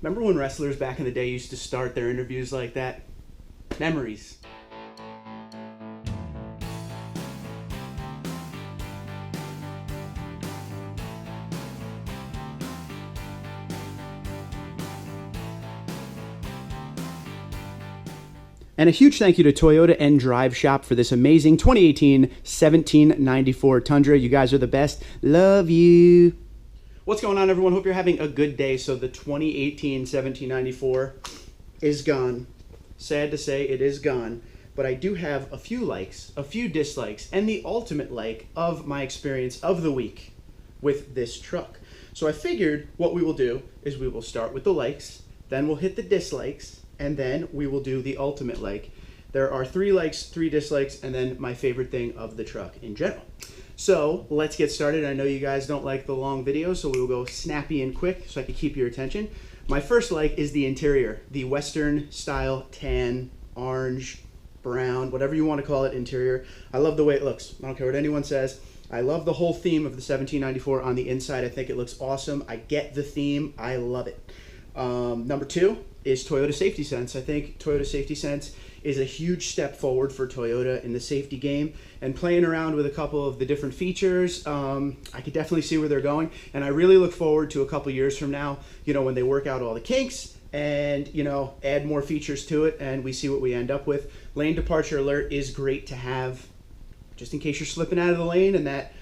Remember when wrestlers back in the day used to start their interviews like that? Memories. And a huge thank you to Toyota and Drive Shop for this amazing 2018 1794 Tundra. You guys are the best. Love you. What's going on, everyone? Hope you're having a good day. So the 2018 1794 is gone. Sad to say, it is gone. But I do have a few likes, a few dislikes, and the ultimate like of my experience of the week with this truck. So I figured what we will do is we will start with the likes, then we'll hit the dislikes, and then we will do the ultimate like. There are 3 likes, 3 dislikes, and then my favorite thing of the truck in general. So let's get started. I know you guys don't like the long videos, so we will go snappy and quick so I can keep your attention. My first like is the interior, the Western style tan, orange, brown, whatever you want to call it interior. I love the way it looks. I don't care what anyone says. I love the whole theme of the 1794 on the inside. I think it looks awesome. I get the theme. I love it. Number 2 is Toyota Safety Sense. I think Toyota Safety Sense is a huge step forward for Toyota in the safety game, and playing around with a couple of the different features, I could definitely see where they're going, and I really look forward to a couple years from now, you know, when they work out all the kinks and, you know, add more features to it and we see what we end up with. Lane departure alert is great to have just in case you're slipping out of the lane and that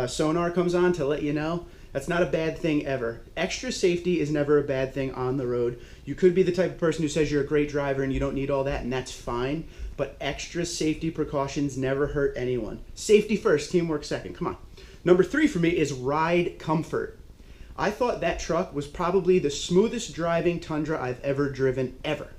sonar comes on to let you know. That's not a bad thing ever. Extra safety is never a bad thing on the road. You could be the type of person who says you're a great driver and you don't need all that, and that's fine. But extra safety precautions never hurt anyone. Safety first, teamwork second. Come on. Number 3 for me is ride comfort. I thought that truck was probably the smoothest driving Tundra I've ever driven, ever.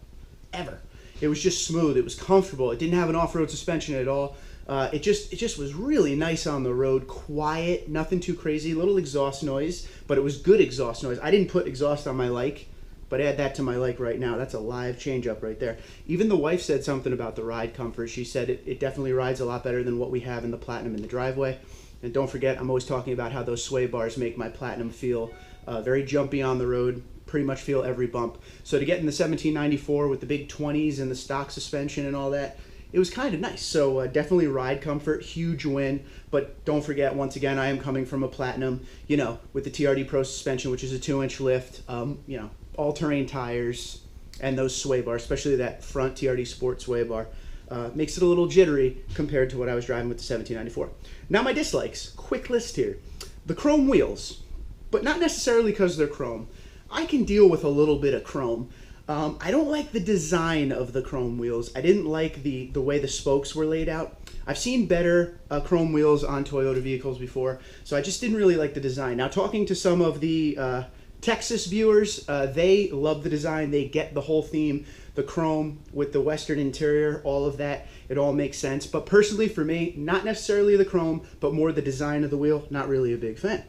It was just smooth. It was comfortable. It didn't have an off-road suspension at all. It just was really nice on the road, quiet, nothing too crazy, little exhaust noise, but it was good exhaust noise. I didn't put exhaust on my like, but add that to my like right now. That's a live change up right there. Even the wife said something about the ride comfort. She said it definitely rides a lot better than what we have in the Platinum in the driveway. And don't forget, I'm always talking about how those sway bars make my Platinum feel very jumpy on the road, pretty much feel every bump. So to get in the 1794 with the big 20s and the stock suspension and all that, it was kind of nice. So definitely ride comfort, huge win. But don't forget, once again, I am coming from a Platinum, you know, with the TRD Pro suspension, which is a 2-inch lift, you know, all-terrain tires, and those sway bars, especially that front TRD Sport sway bar, makes it a little jittery compared to what I was driving with the 1794. Now my dislikes, quick list here. The chrome wheels, but not necessarily because they're chrome. I can deal with a little bit of chrome. I don't like the design of the chrome wheels. I didn't like the way the spokes were laid out. I've seen better chrome wheels on Toyota vehicles before, so I just didn't really like the design. Now, talking to some of the Texas viewers, they love the design. They get the whole theme, the chrome with the Western interior, all of that. It all makes sense. But personally, for me, not necessarily the chrome, but more the design of the wheel. Not really a big fan.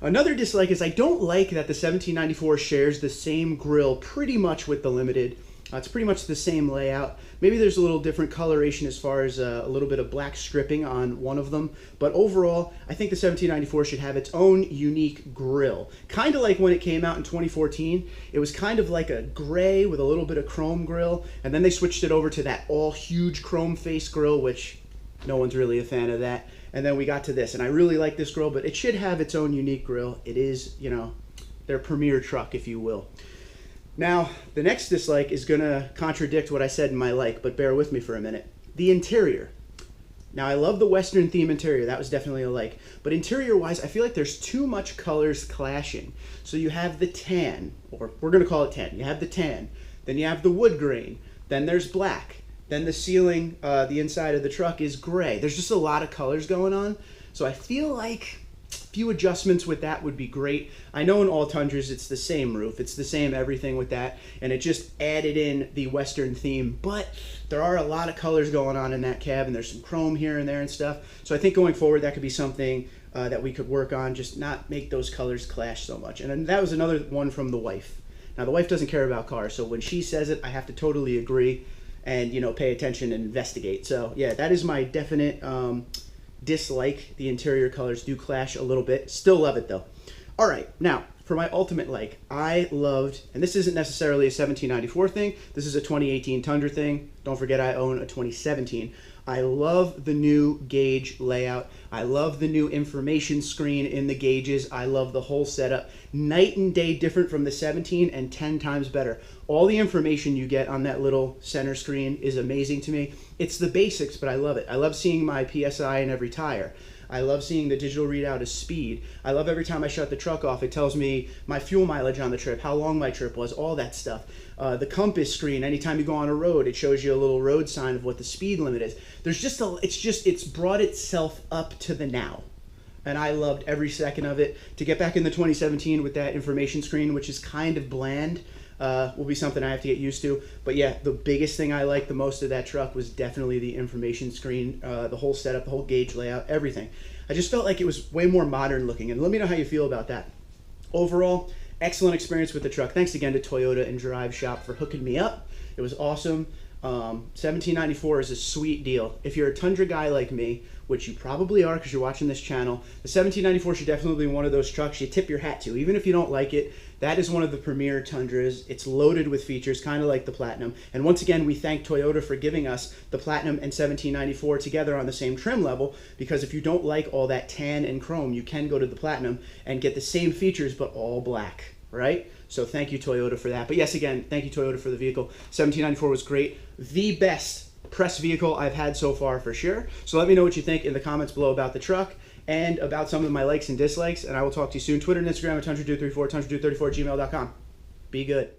Another dislike is I don't like that the 1794 shares the same grille pretty much with the Limited. It's pretty much the same layout. Maybe there's a little different coloration as far as a little bit of black stripping on one of them. But overall, I think the 1794 should have its own unique grille. Kind of like when it came out in 2014. It was kind of like a gray with a little bit of chrome grille. And then they switched it over to that all huge chrome face grille, which no one's really a fan of that. And then we got to this, and I really like this grille, but it should have its own unique grille. It is, you know, their premier truck, if you will. Now, the next dislike is going to contradict what I said in my like, but bear with me for a minute. The interior. Now, I love the Western theme interior. That was definitely a like. But interior-wise, I feel like there's too much colors clashing. So you have the tan, or we're going to call it tan. You have the tan. Then you have the wood grain. Then there's black. Then the ceiling, the inside of the truck is gray. There's just a lot of colors going on. So I feel like a few adjustments with that would be great. I know in all Tundras it's the same roof. It's the same everything with that. And it just added in the Western theme. But there are a lot of colors going on in that cab. And there's some chrome here and there and stuff. So I think going forward that could be something that we could work on. Just not make those colors clash so much. And then that was another one from the wife. Now the wife doesn't care about cars. So when she says it, I have to totally agree. And, you know, pay attention and investigate. So, yeah, that is my definite dislike. The interior colors do clash a little bit. Still love it, though. All right, now, for my ultimate like, I loved, and this isn't necessarily a 1794 thing, this is a 2018 Tundra thing. Don't forget I own a 2017. I love the new gauge layout. I love the new information screen in the gauges. I love the whole setup. Night and day different from the 17 and 10 times better. All the information you get on that little center screen is amazing to me. It's the basics, but I love it. I love seeing my PSI in every tire. I love seeing the digital readout of speed. I love every time I shut the truck off, it tells me my fuel mileage on the trip, how long my trip was, all that stuff. The compass screen, anytime you go on a road, it shows you a little road sign of what the speed limit is. There's just it's brought itself up to the now. And I loved every second of it. To get back in the 2017 with that information screen, which is kind of bland, will be something I have to get used to. But yeah, the biggest thing I liked the most of that truck was definitely the information screen, the whole setup, the whole gauge layout, everything. I just felt like it was way more modern looking, and let me know how you feel about that. Overall, excellent experience with the truck. Thanks again to Toyota and Drive Shop for hooking me up. It was awesome. 1794 is a sweet deal. If you're a Tundra guy like me, which you probably are because you're watching this channel, the 1794 should definitely be one of those trucks you tip your hat to. Even if you don't like it, that is one of the premier Tundras. It's loaded with features, kind of like the Platinum. And once again, we thank Toyota for giving us the Platinum and 1794 together on the same trim level, because if you don't like all that tan and chrome, you can go to the Platinum and get the same features but all black, right? So thank you, Toyota, for that. But yes, again, thank you, Toyota, for the vehicle. 1794 was great. The best press vehicle I've had so far, for sure. So let me know what you think in the comments below about the truck and about some of my likes and dislikes, and I will talk to you soon. Twitter and Instagram at Tundra234, Tundra234@gmail.com. Be good.